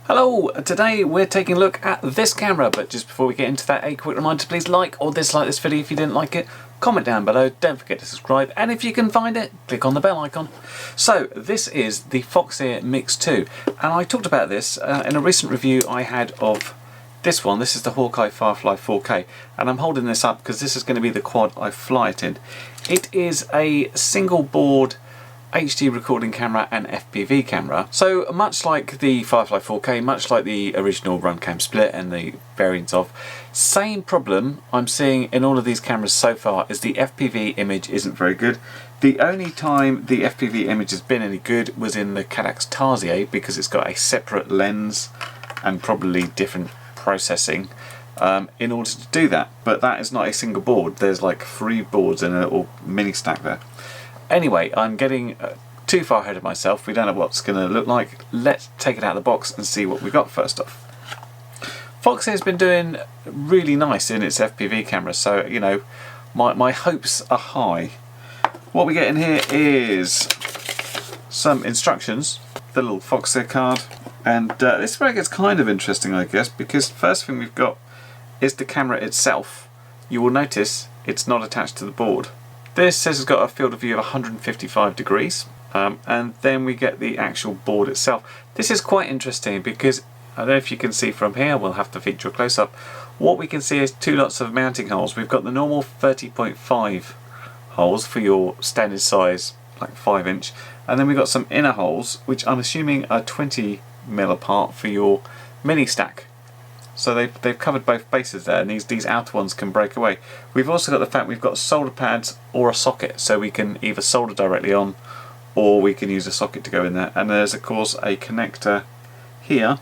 Hello, today we're taking a look at this camera, but just before we get into that, a quick reminder to please like or dislike this video if you didn't like it, comment down below, don't forget to subscribe, and if you can find it, click on the bell icon. So this is the Foxeer Mix 2, and I talked about this in a recent review I had of this one. This is the Hawkeye Firefly 4K, and I'm holding this up because this is going to be the quad I fly it in. It is a single board HD recording camera and FPV camera. So much like the Firefly 4K, much like the original Runcam Split and the variants of, same problem I'm seeing in all of these cameras so far is the FPV image isn't very good. The only time the FPV image has been any good was in the Cadix Tarsier, because it's got a separate lens and probably different processing in order to do that. But that is not a single board. There's like 3 boards in a little mini stack there. Anyway, I'm getting too far ahead of myself. We don't know what's going to look like. Let's take it out of the box and see what we got first off. Foxeer's been doing really nice in its FPV camera, so you know my hopes are high. What we get in here is some instructions, the little Foxeer card, and this is where it gets kind of interesting, I guess, because first thing we've got is the camera itself. You will notice it's not attached to the board. This says it's got a field of view of 155 degrees, and then we get the actual board itself. This is quite interesting because, I don't know if you can see from here, we'll have to feature a close-up. What we can see is 2 lots of mounting holes. We've got the normal 30.5 holes for your standard size, like 5-inch, and then we've got some inner holes, which I'm assuming are 20mm apart for your mini stack. So they've covered both bases there, and these outer ones can break away. We've also got the fact we've got solder pads or a socket, so we can either solder directly on or we can use a socket to go in there. And there's of course a connector here,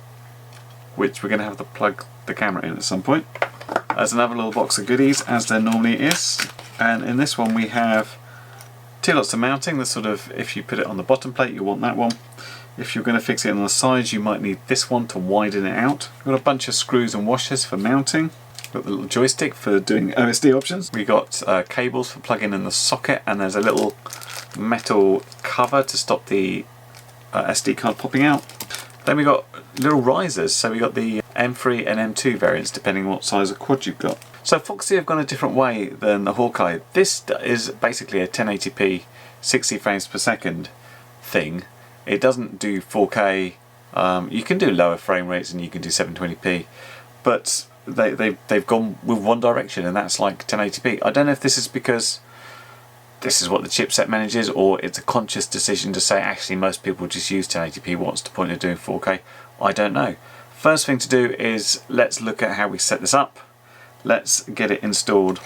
which we're going to have to plug the camera in at some point. There's another little box of goodies, as there normally is. And in this one we have 2 lots of mounting. The sort of, if you put it on the bottom plate, you want that one. If you're going to fix it on the sides, you might need this one to widen it out. We've got a bunch of screws and washers for mounting. Got the little joystick for doing OSD options. We got cables for plugging in the socket, and there's a little metal cover to stop the SD card popping out. Then we got little risers, so we got the M3 and M2 variants depending on what size of quad you've got. So Foxeer have gone a different way than the Hawkeye. This is basically a 1080p 60 frames per second thing. It doesn't do 4K. You can do lower frame rates and you can do 720p, but they've gone with one direction, and that's like 1080p. I don't know if this is because this is what the chipset manages, or it's a conscious decision to say actually most people just use 1080p. What's the point of doing 4K? I don't know. First thing to do is let's look at how we set this up. Let's get it installed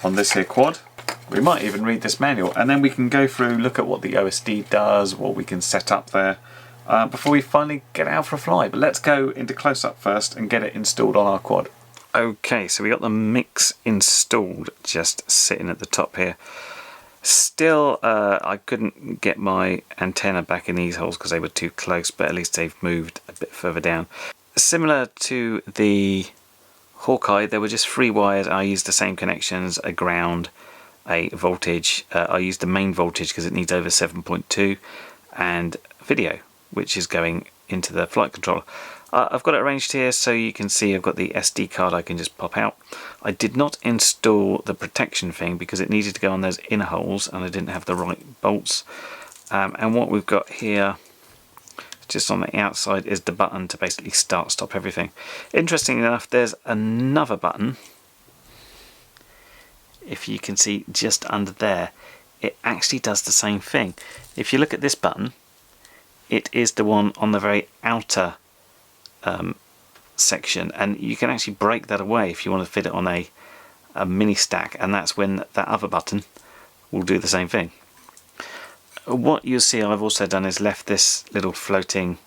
on this here quad. We might even read this manual, and then we can go through, look at what the OSD does, what we can set up there, before we finally get out for a fly. But let's go into close-up first and get it installed on our quad. Okay, so we got the Mix installed, just sitting at the top here. Still, I couldn't get my antenna back in these holes because they were too close, but at least they've moved a bit further down. Similar to the Hawkeye, there were just 3 wires. I used the same connections, a ground, a voltage. I used the main voltage because it needs over 7.2, and video, which is going into the flight controller. I've got it arranged here so you can see I've got the SD card I can just pop out. I did not install the protection thing because it needed to go on those inner holes and I didn't have the right bolts. And what we've got here just on the outside is the button to basically stop everything. Interesting enough, there's another button. If you can see just under there, it actually does the same thing. If you look at this button, it is the one on the very outer section, and you can actually break that away if you want to fit it on a mini stack, and that's when that other button will do the same thing. What you'll see I've also done is left this little floating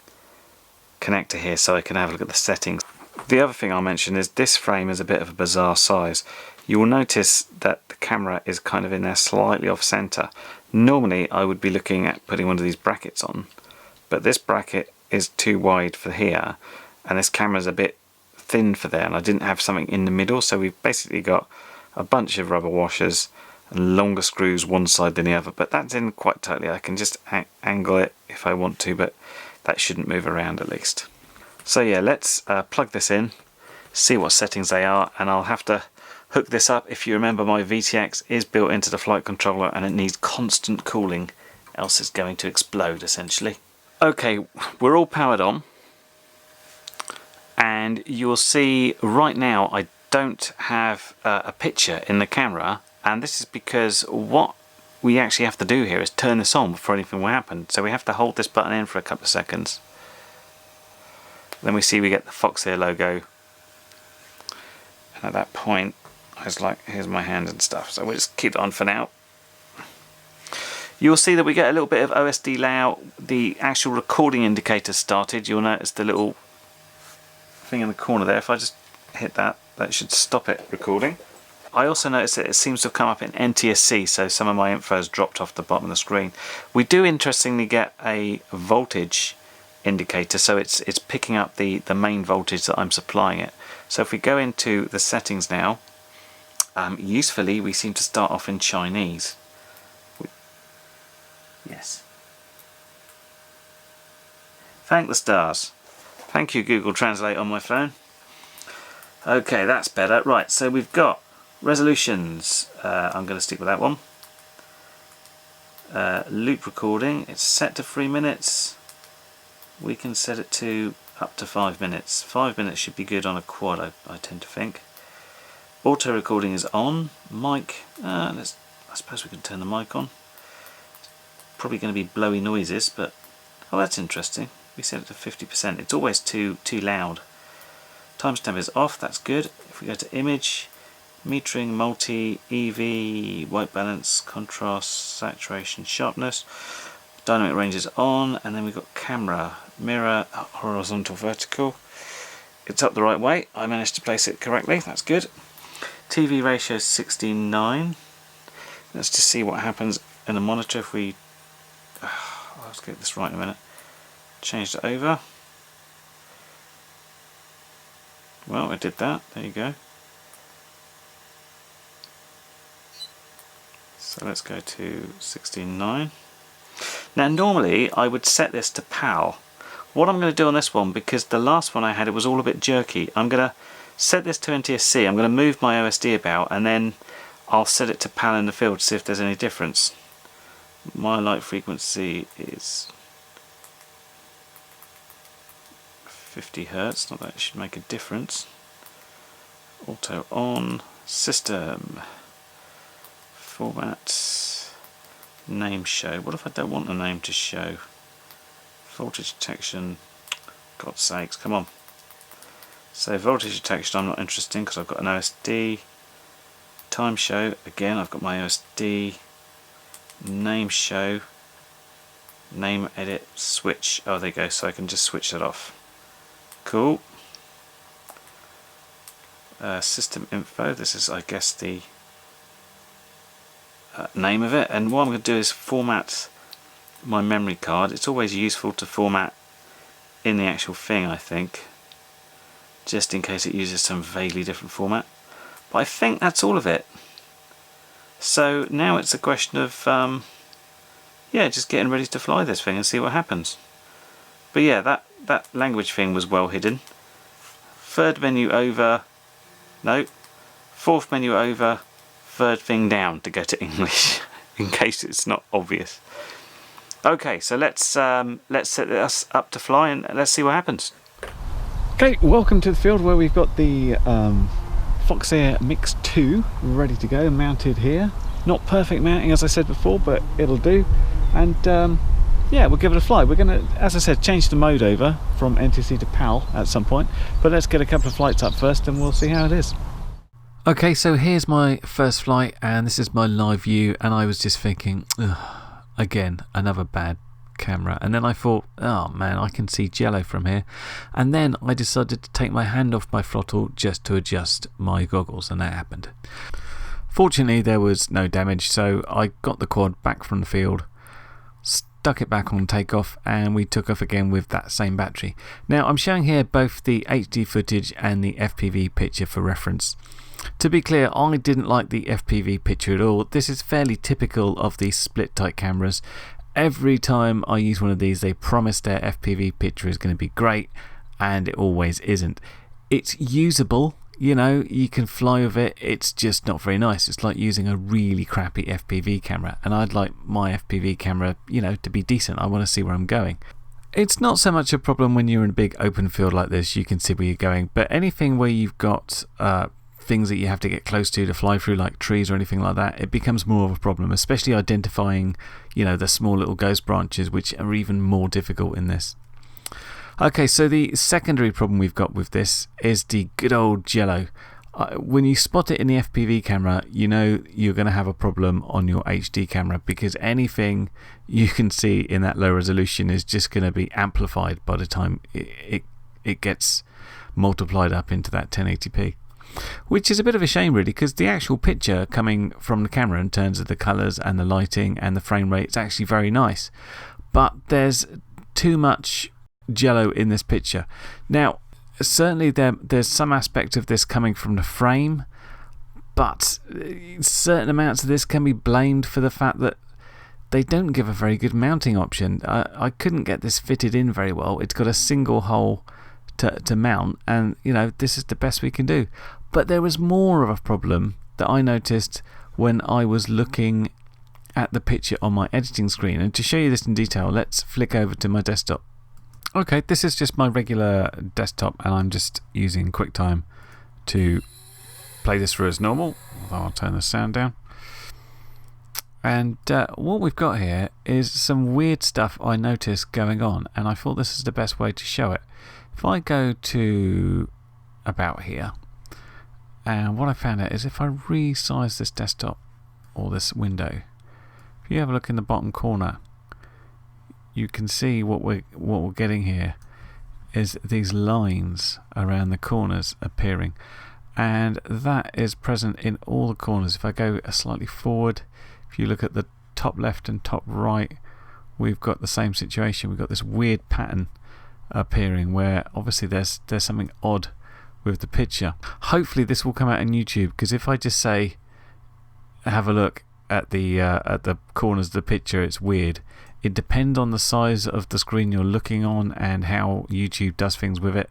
connector here so I can have a look at the settings. The other thing I'll mention is this frame is a bit of a bizarre size. You will notice that the camera is kind of in there slightly off center. Normally I would be looking at putting one of these brackets on, but this bracket is too wide for here, and this camera's a bit thin for there, and I didn't have something in the middle, so we've basically got a bunch of rubber washers and longer screws one side than the other, but that's in quite tightly. I can just angle it if I want to, but that shouldn't move around at least. So yeah, let's plug this in, see what settings they are, and I'll have to hook this up. If you remember, my VTX is built into the flight controller and it needs constant cooling, else it's going to explode essentially. Okay, we're all powered on, and you'll see right now I don't have a picture in the camera, and this is because what we actually have to do here is turn this on before anything will happen. So we have to hold this button in for a couple of seconds. Then we see we get the Foxeer logo, and at that point I was like, here's my hand and stuff, so we'll just keep it on for now. You'll see that we get a little bit of OSD layout. The actual recording indicator started. You'll notice the little thing in the corner there. If I just hit that, that should stop it recording. I also noticed that it seems to have come up in NTSC, so some of my info has dropped off the bottom of the screen. We do interestingly get a voltage indicator, so it's picking up the main voltage that I'm supplying it. So if we go into the settings now, usefully we seem to start off in Chinese. Yes. Thank the stars. Thank you, Google Translate on my phone. Okay, that's better. Right, so we've got resolutions. I'm going to stick with that one. Loop recording. It's set to 3 minutes. We can set it to up to 5 minutes. 5 minutes should be good on a quad, I tend to think. Auto recording is on. Mic. I suppose we can turn the mic on. Probably going to be blowy noises, but oh, that's interesting. We set it to 50%. It's always too loud. Timestamp is off. That's good. If we go to image, metering, multi, EV, white balance, contrast, saturation, sharpness, dynamic range is on, and then we've got camera, mirror, horizontal, vertical. It's up the right way. I managed to place it correctly. That's good. TV ratio is 16:9. Let's just see what happens in the monitor if we. Let's get this right in a minute. Changed it over. Well, I did that. There you go. So let's go to 16:9. Now normally I would set this to PAL. What I'm going to do on this one, because the last one I had it was all a bit jerky, I'm going to set this to NTSC. I'm going to move my OSD about, and then I'll set it to PAL in the field to see if there's any difference. My light frequency is 50 Hertz, not that it should make a difference. Auto on, system, format, name show. What if I don't want the name to show? Voltage detection, God's sakes, come on. So voltage detection I'm not interested in because I've got an OSD. Time show, again I've got my OSD. Name show, name edit, switch. Oh, there you go, so I can just switch that off. Cool. System info, this is I guess the name of it, and what I'm going to do is format my memory card. It's always useful to format in the actual thing, I think, just in case it uses some vaguely different format, but I think that's all of it. So now it's a question of yeah, just getting ready to fly this thing and see what happens. But yeah, that language thing was well hidden. Third menu over, no, fourth menu over, third thing down to go to English in case it's not obvious. Okay, so let's set this up to fly and let's see what happens. Okay, welcome to the field where we've got the Foxeer Mix 2 ready to go, mounted here. Not perfect mounting as I said before, but it'll do. And yeah, we'll give it a fly. We're going to, as I said, change the mode over from NTC to PAL at some point, but let's get a couple of flights up first and we'll see how it is. Okay, so here's my first flight and this is my live view, and I was just thinking, again, another bad camera. And then I thought, oh man, I can see jello from here. And then I decided to take my hand off my throttle just to adjust my goggles, and that happened. Fortunately there was no damage, so I got the quad back from the field, stuck it back on takeoff, and we took off again with that same battery. Now I'm showing here both the HD footage and the FPV picture for reference. To be clear, I didn't like the FPV picture at all. This is fairly typical of these split type cameras. Every time I use one of these they promise their FPV picture is going to be great, and it always isn't. It's usable, you know, you can fly with it, it's just not very nice. It's like using a really crappy FPV camera, and I'd like my FPV camera, you know, to be decent. I want to see where I'm going. It's not so much a problem when you're in a big open field like this, you can see where you're going, but anything where you've got things that you have to get close to fly through, like trees or anything like that, it becomes more of a problem, especially identifying, you know, the small little ghost branches, which are even more difficult in this. Okay, so the secondary problem we've got with this is the good old jello. When you spot it in the FPV camera, you know you're going to have a problem on your HD camera, because anything you can see in that low resolution is just going to be amplified by the time it gets multiplied up into that 1080p. Which is a bit of a shame really, because the actual picture coming from the camera in terms of the colours and the lighting and the frame rate is actually very nice. But there's too much jello in this picture. Now, certainly there's some aspect of this coming from the frame, but certain amounts of this can be blamed for the fact that they don't give a very good mounting option. I couldn't get this fitted in very well. It's got a single hole to mount, and you know, this is the best we can do. But there was more of a problem that I noticed when I was looking at the picture on my editing screen. And to show you this in detail, let's flick over to my desktop. Okay, this is just my regular desktop, and I'm just using QuickTime to play this through as normal, although I'll turn the sound down. And what we've got here is some weird stuff I noticed going on, and I thought this is the best way to show it. If I go to about here, and what I found out is if I resize this desktop or this window, if you have a look in the bottom corner, you can see what we're getting here is these lines around the corners appearing, and that is present in all the corners. If I go slightly forward, if you look at the top left and top right, we've got the same situation. We've got this weird pattern appearing where obviously there's something odd with the picture. Hopefully this will come out on YouTube, because if I just say have a look at the corners of the picture, it's weird. It depends on the size of the screen you're looking on and how YouTube does things with it.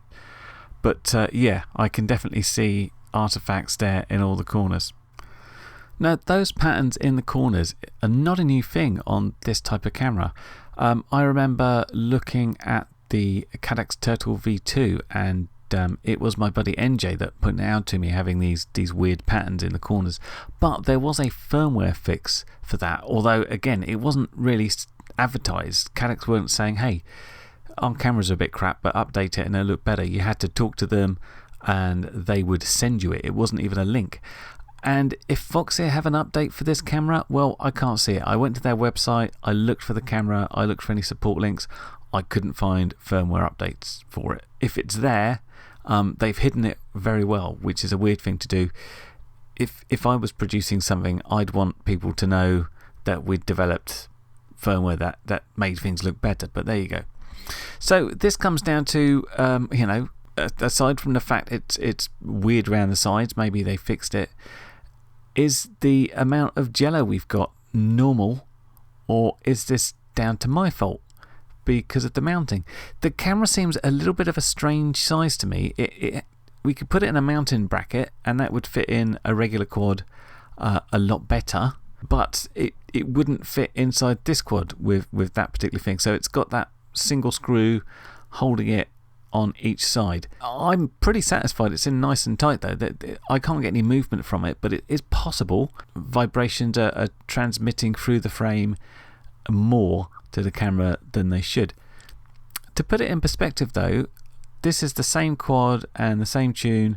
But yeah, I can definitely see artifacts there in all the corners. Now, those patterns in the corners are not a new thing on this type of camera. I remember looking at the Caddx Turtle V2, and it was my buddy NJ that pointed out to me having these weird patterns in the corners. But there was a firmware fix for that, although again it wasn't really advertised. Caddx weren't saying, hey, our cameras are a bit crap, but update it and it'll look better. You had to talk to them and they would send you it. It wasn't even a link. And if Foxeer have an update for this camera, well, I can't see it. I went to their website, I looked for the camera, I looked for any support links. I couldn't find firmware updates for it. If it's there, they've hidden it very well, which is a weird thing to do. If I was producing something, I'd want people to know that we'd developed firmware that made things look better, but there you go. So this comes down to, you know, aside from the fact it's weird around the sides, maybe they fixed it, is the amount of jello we've got normal, or is this down to my fault because of the mounting? The camera seems a little bit of a strange size to me. We could put it in a mountain bracket and that would fit in a regular quad a lot better, but it wouldn't fit inside this quad with that particular thing. So it's got that single screw holding it on each side. I'm pretty satisfied it's in nice and tight though. I can't get any movement from it, but it is possible vibrations are transmitting through the frame more to the camera than they should. To put it in perspective though, this is the same quad and the same tune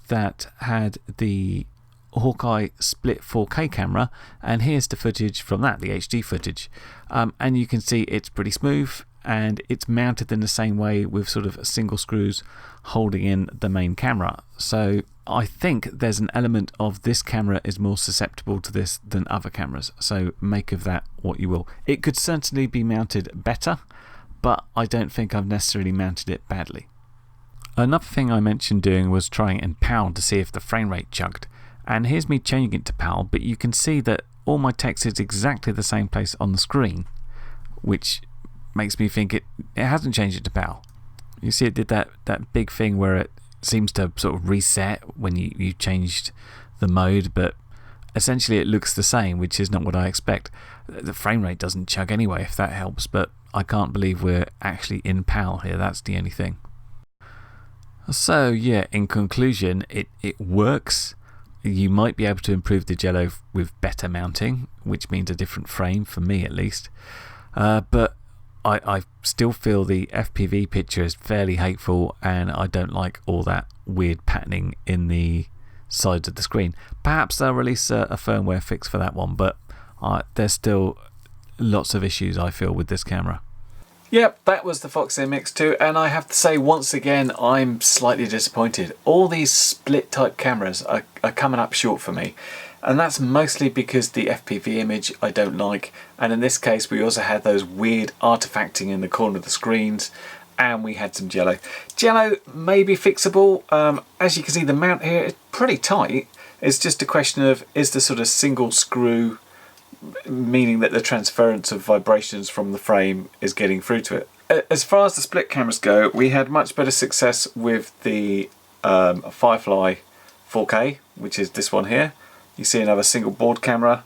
that had the Hawkeye split 4K camera, and here's the footage from that, the HD footage, and you can see it's pretty smooth and it's mounted in the same way with sort of single screws holding in the main camera. So I think there's an element of this camera is more susceptible to this than other cameras, so make of that what you will. It could certainly be mounted better, but I don't think I've necessarily mounted it badly. Another thing I mentioned doing was trying it in PAL to see if the frame rate chugged. And here's me changing it to PAL, but you can see that all my text is exactly the same place on the screen, which makes me think it hasn't changed it to PAL. You see it did that big thing where it seems to sort of reset when you changed the mode, but essentially it looks the same, which is not what I expect. The frame rate doesn't chug anyway, if that helps, but I can't believe we're actually in PAL here. That's the only thing. So yeah, in conclusion, it works. You might be able to improve the Jello with better mounting, which means a different frame, for me at least. But I still feel the FPV picture is fairly hateful, and I don't like all that weird patterning in the sides of the screen. Perhaps they'll release a firmware fix for that one, but there's still lots of issues I feel with this camera. Yep, that was the Foxeer Mix 2, and I have to say once again I'm slightly disappointed. All these split type cameras are coming up short for me, and that's mostly because the FPV image I don't like, and in this case we also had those weird artifacting in the corner of the screens, and we had some Jello. Jello may be fixable. As you can see, the mount here is pretty tight. It's just a question of, is the sort of single screw, meaning that the transference of vibrations from the frame is getting through to it. As far as the split cameras go, we had much better success with the Firefly 4K, which is this one here. You see another single board camera.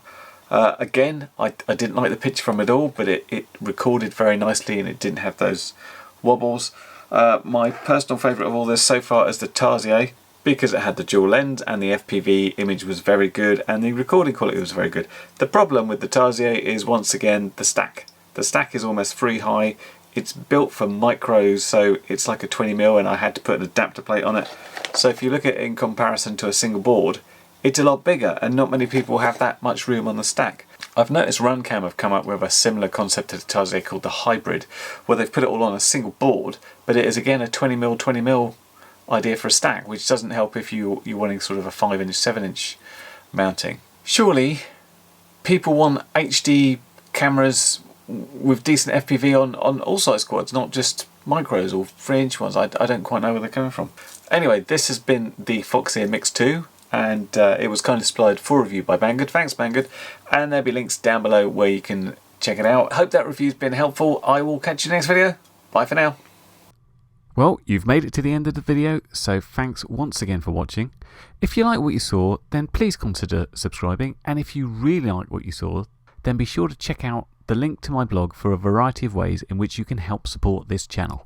Again, I didn't like the picture from it all, but it recorded very nicely and it didn't have those wobbles. My personal favourite of all this so far is the Tarsier, because it had the dual lens and the FPV image was very good and the recording quality was very good. The problem with the Tarsier is once again the stack. The stack is almost free high. It's built for micros, so it's like a 20mm, and I had to put an adapter plate on it. So if you look at it in comparison to a single board, it's a lot bigger, and not many people have that much room on the stack. I've noticed Runcam have come up with a similar concept to the Tarsier called the Hybrid, where they've put it all on a single board, but it is again a 20mm idea for a stack, which doesn't help if you're wanting sort of a 5-inch, 7-inch mounting. Surely people want HD cameras with decent FPV on all size quads, not just micros or 3-inch ones. I don't quite know where they're coming from. Anyway, this has been the Foxeer Mix 2, and it was kindly supplied for review by Banggood. Thanks, Banggood. And there'll be links down below where you can check it out. Hope that review's been helpful. I will catch you next video. Bye for now. Well, you've made it to the end of the video, so thanks once again for watching. If you like what you saw, then please consider subscribing, and if you really like what you saw, then be sure to check out the link to my blog for a variety of ways in which you can help support this channel.